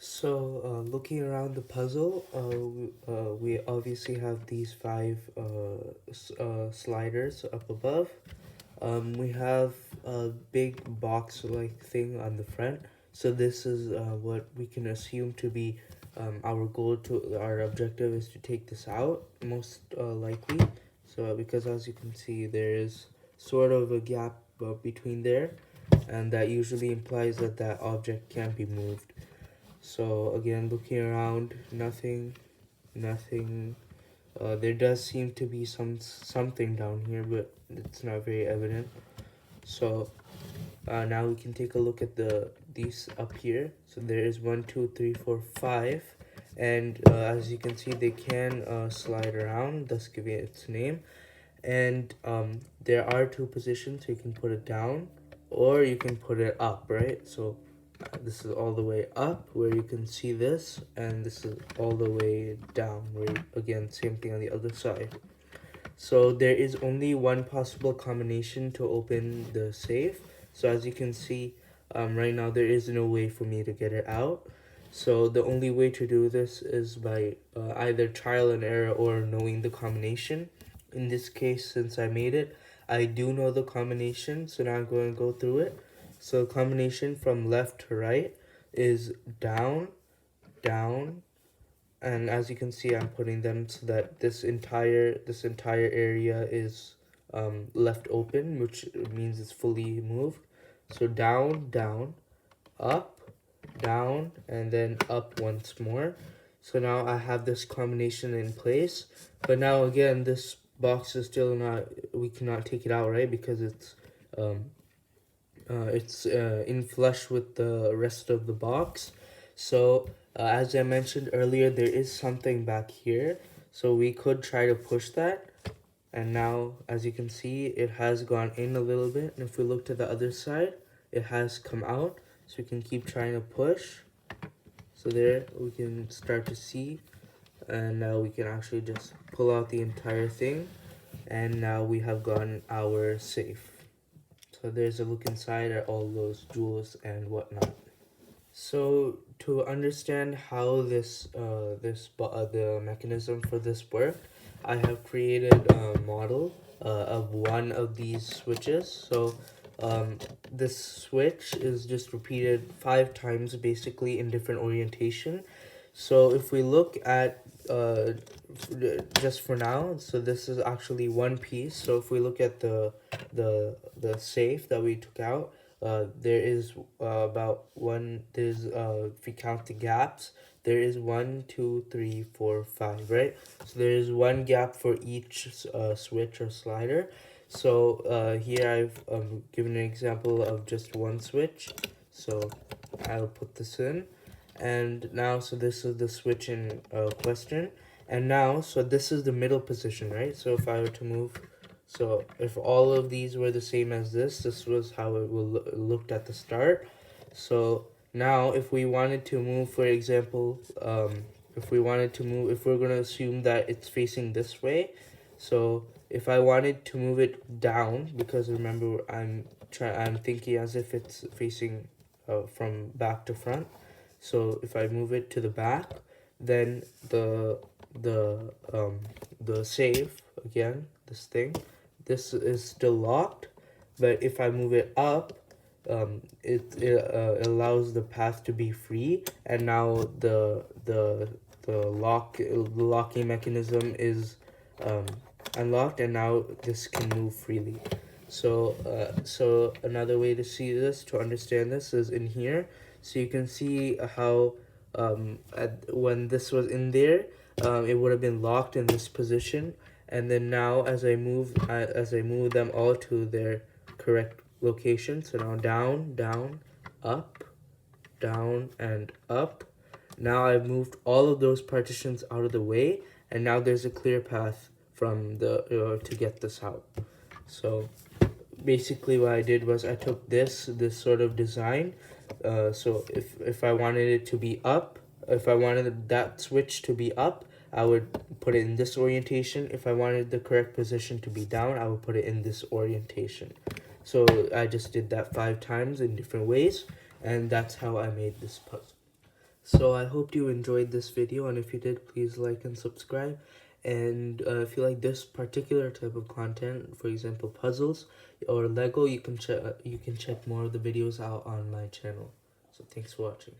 Looking around the puzzle, we obviously have these five sliders up above. We have a big box-like thing on the front. So this is what we can assume to be our objective is to take this out, most likely. So because as you can see, there is sort of a gap between there, and that usually implies that that object can't be moved. So again, looking around, nothing. There does seem to be something down here, but it's not very evident. So now we can take a look at these up here. So there is 1, 2, 3, 4, 5, and as you can see, they can slide around, thus giving it its name. And there are two positions. You can put it down, or you can put it up, right? So this is all the way up where you can see this, and this is all the way down where again same thing on the other side. So there is only one possible combination to open the safe. So as you can see, right now there is no way for me to get it out. So the only way to do this is by either trial and error or knowing the combination. In this case, since I made it, I do know the combination, so now I'm going to go through it. So combination from left to right is down, down, and as you can see, I'm putting them so that this entire area is left open, which means it's fully moved. So down, down, up, down, and then up once more. So now I have this combination in place, but now again this box is still not, we cannot take it out, right? Because um, it's in flush with the rest of the box. So as I mentioned earlier, there is something back here, so we could try to push that. And now as you can see, it has gone in a little bit, and if we look to the other side, it has come out. So we can keep trying to push. So there we can start to see, and now we can actually just pull out the entire thing, and now we have gotten our safe. So there's a look inside at all those jewels and whatnot. So to understand how the mechanism for this worked, I have created a model of one of these switches. So this switch is just repeated 5 times basically in different orientation. So if we look at just for now, so this is actually one piece. So if we look at the safe that we took out, there is about one. There's if we count the gaps, there is 1, 2, 3, 4, 5, right? So there is one gap for each switch or slider. So here I've given an example of just one switch. So I'll put this in, and now so this is the switch in question, and now so this is the middle position, right? So if I were to move, so if all of these were the same as this was how it will looked at the start. So now if we wanted to move, for example, if we're going to assume that it's facing this way, so if I wanted to move it down, because remember I'm thinking as if it's facing from back to front. So if I move it to the back, then the the save again, this is still locked. But if I move it up, it allows the path to be free, and now the locking mechanism is um, unlocked, and now this can move freely. So another way to see this, to understand this, is in here. So you can see how when this was in there, it would have been locked in this position, and then now as I move them all to their correct location, so now down, down, up, down, and up. Now I've moved all of those partitions out of the way, and now there's a clear path from the to get this out. So basically what I did was I took this sort of design. So if I wanted it to be up, if I wanted that switch to be up, I would put it in this orientation. If I wanted the correct position to be down, I would put it in this orientation. So I just did that 5 times in different ways, and that's how I made this puzzle. So I hope you enjoyed this video, and if you did, please like and subscribe. And if you like this particular type of content, for example puzzles or Lego, you can check more of the videos out on my channel. So thanks for watching.